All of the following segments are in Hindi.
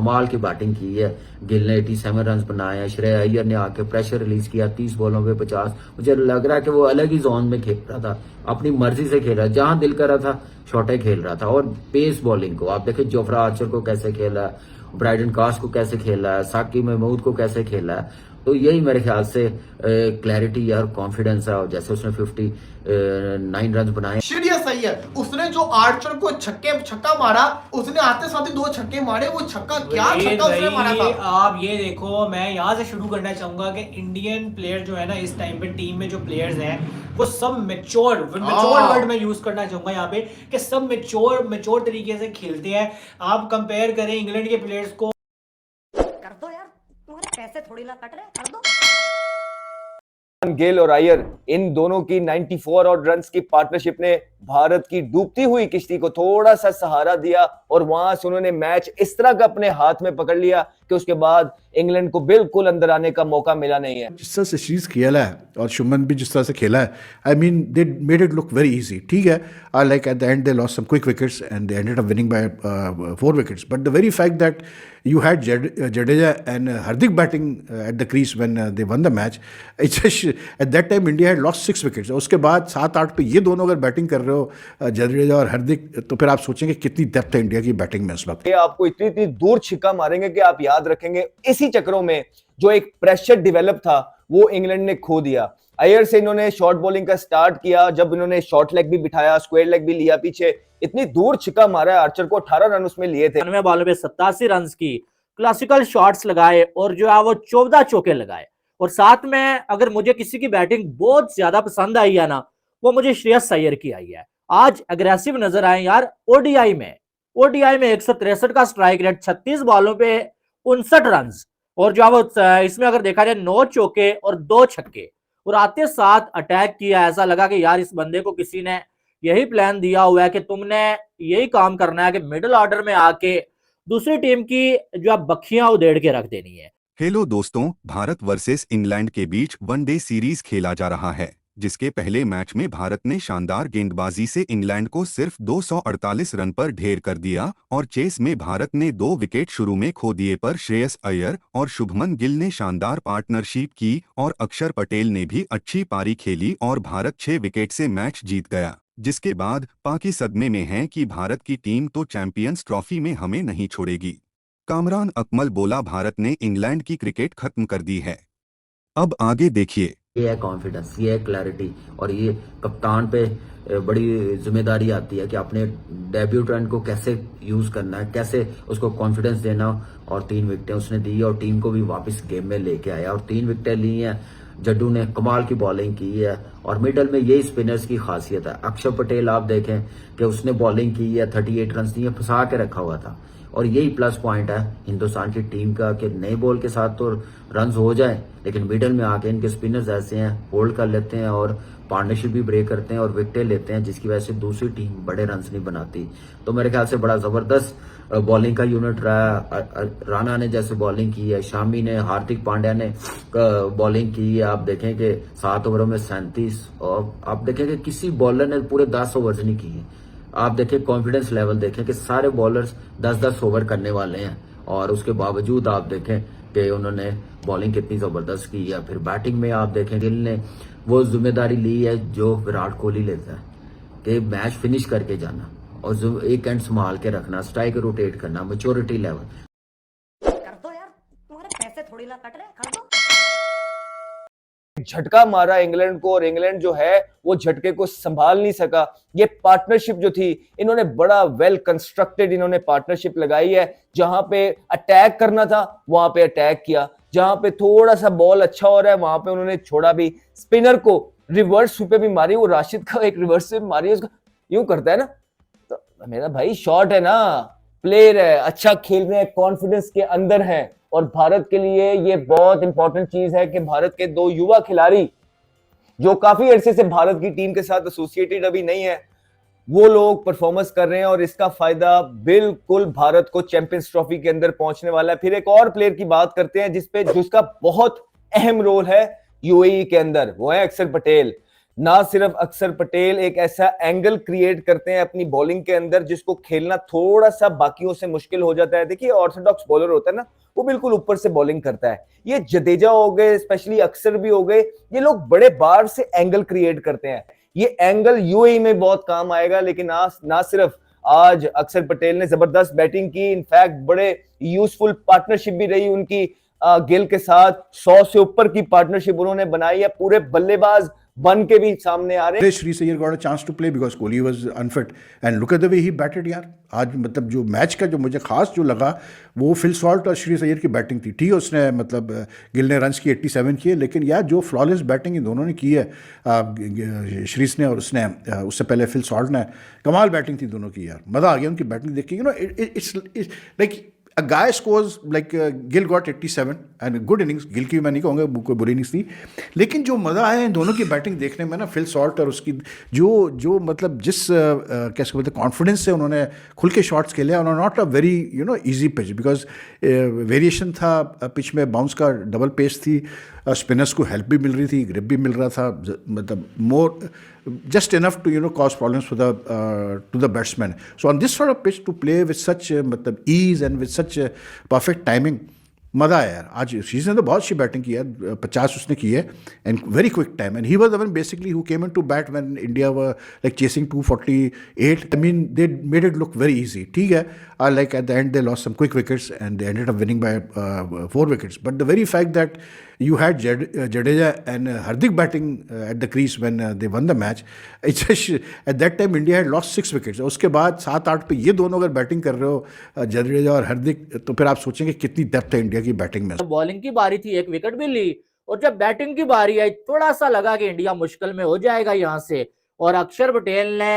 कमाल की बैटिंग की है। गिल ने 87 रन बनाए हैं, श्रेया अय्यर ने आके प्रेशर रिलीज किया 30 बॉलों पे 50। मुझे लग रहा है कि वो अलग ही जोन में खेल रहा था, अपनी मर्जी से खेल रहा था, जहां दिल कर रहा था शॉटे खेल रहा था। और पेस बॉलिंग को आप देखें, जोफ्रा आर्चर को कैसे खेला है, ब्राइडन कास को कैसे खेला है, साकिब महमूद को कैसे खेला है। तो यही मेरे ख्याल से क्लैरिटी और कॉन्फिडेंस है। और जैसे उसने 59 रन बनाए। श्रेयस अय्यर उसने जो आर्चर को छक्का मारा, उसने आते साथ ही 2 छक्के मारे। वो छक्का क्या छक्का उसने मारा था। आप ये देखो, मैं यहाँ से शुरू करना चाहूंगा कि इंडियन प्लेयर जो है ना इस टाइम पे टीम में जो प्लेयर्स हैं वो सब मेच्योर वर्ड में यूज करना चाहूंगा यहाँ पे कि सब मेच्योर तरीके से खेलते हैं। आप कंपेयर करें इंग्लैंड के प्लेयर्स को। कर दो यार, तुम्हारे पैसे थोड़ी ना कट रहे, कर दो। गिल और अय्यर, इन दोनों की 94 और रन्स की पार्टनरशिप ने भारत की डूबती हुई किश्ती को थोड़ा सा सहारा दिया और वहां से उन्होंने मैच इस तरह का अपने हाथ में पकड़ लिया कि उसके बाद इंग्लैंड को बिल्कुल अंदर आने का मौका मिला नहीं है। जिस तरह से सीरीज खेला है और शुभमन भी जिस तरह से खेला है, I mean they made it look very easy. ठीक है, like at the end they lost some quick wickets and they ended up winning by 4 wickets, but the very fact that you had Jadeja and Hardik batting at the crease when they won the match. It's just, at that time India had lost 6 wickets. उसके बाद 7-8 पे ये दोनों अगर बैटिंग कर रहे हो जडेजा और हार्दिक, तो फिर आप सोचेंगे कितनी डेप्थ है इंडिया की बैटिंग में इस वक्त। ये आपको इतनी दूर छिक्का मारेंगे कि आप याद रखेंगे। इसी चक्रों में जो एक प्रेशर डेवलप था वो इंग्लैंड ने खो दिया। अय्यर से इन्होंने शॉर्ट बॉलिंग का स्टार्ट किया, जब इन्होंने शॉर्ट लेग भी बिठाया, स्क्वायर लेग भी लिया पीछे, इतनी दूर छिक्का मारा आर्चर को, 18 रन उसमें लिए थे। 90 बॉलों पे 87 रन की क्लासिकल शॉट्स लगाए और जो है वो 14 चौके लगाए। और साथ में अगर मुझे किसी की बैटिंग बहुत ज्यादा पसंद आई है ना, वो मुझे श्रेयस अय्यर की आई है। आज अग्रेसिव नजर आए यार। ओडीआई में 163 का स्ट्राइक रेट, 36 बॉलों पे 59 रन, और जो है वो इसमें अगर देखा जाए 9 चौके और 2 छक्के, और आते साथ अटैक किया। ऐसा लगा कि यार इस बंदे को किसी ने यही प्लान दिया हुआ है कि तुमने यही काम करना है कि मिडिल ऑर्डर में आके दूसरी टीम की जो बखियां उधेड़ के रख देनी है। हेलो दोस्तों, भारत वर्सेस इंग्लैंड के बीच वनडे सीरीज खेला जा रहा है, जिसके पहले मैच में भारत ने शानदार गेंदबाजी से इंग्लैंड को सिर्फ 248 रन पर ढेर कर दिया और चेस में भारत ने 2 विकेट शुरू में खो दिए, पर श्रेयस अय्यर और शुभमन गिल ने शानदार पार्टनरशिप की और अक्षर पटेल ने भी अच्छी पारी खेली और भारत 6 विकेट से मैच जीत गया। जिसके बाद पाकि सदमे में है कि भारत की टीम तो चैंपियंस ट्रॉफी में हमें नहीं छोड़ेगी। कामरान अकमल बोला, भारत ने इंग्लैंड की क्रिकेट खत्म कर दी है। अब आगे देखिए। ये है कॉन्फिडेंस, ये है क्लैरिटी, और ये कप्तान पे बड़ी जिम्मेदारी आती है कि अपने डेब्यूटेंट को कैसे यूज करना है, कैसे उसको कॉन्फिडेंस देना। और 3 विकेटें उसने दी और टीम को भी वापस गेम में लेके आया और 3 विकेटें ली हैं। जड्डू ने कमाल की बॉलिंग की है और मिडल में यही स्पिनर्स की खासियत है। अक्षर पटेल आप देखें कि उसने बॉलिंग की है, 38 रन दिए, फंसा के रखा हुआ था। और यही प्लस पॉइंट है हिंदुस्तान की टीम का कि नए बॉल के साथ तो रन हो जाए, लेकिन मिडल में आके इनके स्पिनर्स ऐसे हैं, होल्ड कर लेते हैं और पार्टनरशिप भी ब्रेक करते हैं और विकेटें लेते हैं, जिसकी वजह से दूसरी टीम बड़े रन नहीं बनाती। तो मेरे ख्याल से बड़ा जबरदस्त बॉलिंग का यूनिट रहा। राणा ने जैसे बॉलिंग की है, शामी ने, हार्दिक पांड्या ने बॉलिंग की है। आप देखें कि 7 ओवरों में 37, और आप देखें कि किसी बॉलर ने पूरे 10 ओवर्स नहीं किए। आप देखें कॉन्फिडेंस लेवल देखें कि सारे बॉलर्स 10-10 ओवर करने वाले हैं, और उसके बावजूद आप देखें कि उन्होंने बॉलिंग कितनी जबरदस्त की है। फिर बैटिंग में आप देखें गिल ने वो जिम्मेदारी ली है जो विराट कोहली लेता है कि मैच फिनिश करके जाना और जो एक एंड संभाल के रखना, स्ट्राइक रोटेट करना, मैच्योरिटी लेवल। कर दो यार, तुम्हारे पैसे थोड़ी ना कट रहे, कर दो। झटका मारा इंग्लैंड को और इंग्लैंड जो है वो झटके को संभाल नहीं सका। ये पार्टनरशिप जो थी, इन्होंने बड़ा वेल कंस्ट्रक्टेड इन्होंने पार्टनरशिप लगाई है। जहां पे अटैक करना था वहां पे अटैक किया, जहां पे थोड़ा सा बॉल अच्छा हो रहा है वहां पे उन्होंने छोड़ा भी। स्पिनर को रिवर्स स्वीप भी मारी, वो राशिद का एक रिवर्स स्वीप मारी है, उसका यूं करता है ना, तो मेरा भाई शॉट है ना, प्लेयर है, अच्छा खेल रहे हैं, कॉन्फिडेंस के अंदर है। और भारत के लिए ये बहुत इंपॉर्टेंट चीज है कि भारत के 2 युवा खिलाड़ी जो काफी अरसे से भारत की टीम के साथ एसोसिएटेड अभी नहीं है, वो लोग परफॉर्मेंस कर रहे हैं और इसका फायदा बिल्कुल भारत को चैंपियंस ट्रॉफी के अंदर पहुंचने वाला है। फिर एक और प्लेयर की बात करते हैं जिसका बहुत अहम रोल है यूएई के अंदर, वो है अक्षर पटेल। ना सिर्फ अक्षर पटेल एक ऐसा एंगल क्रिएट करते हैं अपनी बॉलिंग के अंदर जिसको खेलना थोड़ा सा बाकियों से मुश्किल हो जाता है। देखिए ऑर्थोडॉक्स बॉलर होता है ना, वो बिल्कुल ऊपर से बॉलिंग करता है। ये जडेजा हो गए, स्पेशली अक्षर भी हो गए, ये लोग बड़े बार से एंगल क्रिएट करते हैं। ये एंगल यूएई में बहुत काम आएगा, लेकिन ना सिर्फ आज अक्षर पटेल ने जबरदस्त बैटिंग की, इनफैक्ट बड़े यूजफुल पार्टनरशिप भी रही उनकी गिल के साथ। 100 से ऊपर की पार्टनरशिप उन्होंने बनाई है, पूरे बल्लेबाज बन के भी सामने आ रहे हैं। Shreyas Iyer got a chance to play because Kohli was unfit and look at the way he batted यार। आज मतलब जो मैच का जो मुझे खास जो लगा वो फिल सॉल्ट और श्रेयस अय्यर की बैटिंग थी। ठीक है, उसने मतलब गिल ने रन्स की 87 किए, लेकिन यार जो फ्लॉलेस बैटिंग इन दोनों ने की है, श्रीस ने और उसने उससे पहले फिल सॉल्ट ने, कमाल बैटिंग थी दोनों की यार। मज़ा आ गया उनकी बैटिंग देख के। You know it's like a guy scores like Gill got 87 and good innings। Gill की मैं नहीं कहूँगा कोई बुरी इनिंग्स थी, लेकिन जो मज़ा आया इन दोनों की बैटिंग देखने में ना, फिल सॉल्ट और उसकी जो मतलब जिस कैसे बोलते कॉन्फिडेंस से उन्होंने खुल के शॉट्स खेले। और not a very easy pitch because variation था पिच में, बाउंस का डबल पेस थी, स्पिनर्स को हेल्प भी मिल रही थी, ग्रिप भी मिल रहा था, मतलब मोर just enough to cause problems for the to the batsman. So on this sort of pitch to play with such मतलब ease and with such perfect timing, मज़ा आया यार। आज शीज ने तो बहुत अच्छी बैटिंग की है, 50 उसने की है and very quick time, and he was the one basically who came in to bat when India were like chasing 248। I mean they made it look very easy. ठीक है, like at the end they lost some quick wickets and they ended up winning by 4 wickets, but the very fact that you had Jadeja and Hardik batting at the crease when they won the match, it's just, at that time India had lost 6 wickets। उसके बाद 7-8 पे ये दोनों अगर बैटिंग कर रहे हो जडेजा और हार्दिक, तो फिर आप सोचेंगे कितनी डेप्थ है इंडिया की बैटिंग में। बॉलिंग की बारी थी, 1 विकेट भी ली, और जब बैटिंग की बारी आई थोड़ा सा लगा कि इंडिया मुश्किल में हो जाएगा यहाँ से, और अक्षर पटेल ने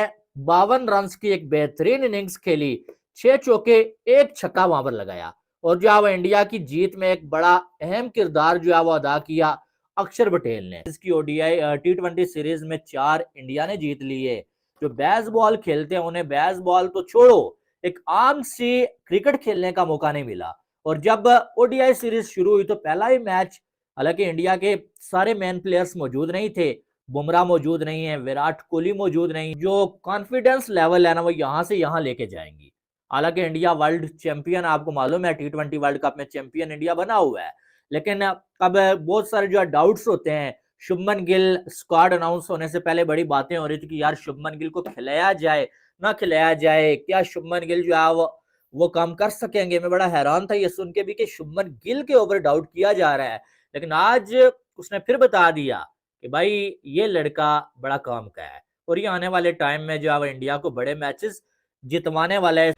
52 रन की एक बेहतरीन इनिंग्स खेली, 6 चौके 1 छक्का वहां पर लगाया, और जो है वो इंडिया की जीत में एक बड़ा अहम किरदार जो है वो अदा किया अक्षर पटेल ने। इसकी ओडीआई T20 सीरीज में 4 इंडिया ने जीत लिए। जो बेसबॉल खेलते हैं उन्हें बेसबॉल तो छोड़ो, एक आम सी क्रिकेट खेलने का मौका नहीं मिला। और जब ओडीआई सीरीज शुरू हुई तो पहला ही मैच, हालांकि इंडिया के सारे मेन प्लेयर्स मौजूद नहीं थे, बुमराह मौजूद नहीं है, विराट कोहली मौजूद नहीं, जो कॉन्फिडेंस लेवल है ना वो यहाँ से यहाँ लेके जाएंगी। हालांकि इंडिया वर्ल्ड चैंपियन, आपको मालूम है T20 वर्ल्ड कप में चैंपियन इंडिया बना हुआ है, लेकिन अब बहुत सारे जो डाउट्स होते हैं। शुभमन गिल स्क्वाड अनाउंस होने से पहले बड़ी बातें हो रही थी कि यार शुभमन गिल को खिलाया जाए ना खिलाया जाए, क्या शुभमन गिल जो है वो काम कर सकेंगे। मैं बड़ा हैरान था ये सुन के भी कि शुभमन गिल के ऊपर डाउट किया जा रहा है, लेकिन आज उसने फिर बता दिया कि भाई ये लड़का बड़ा काम का है और ये आने वाले टाइम में जो है इंडिया को बड़े मैचेस जितवाने वाला है।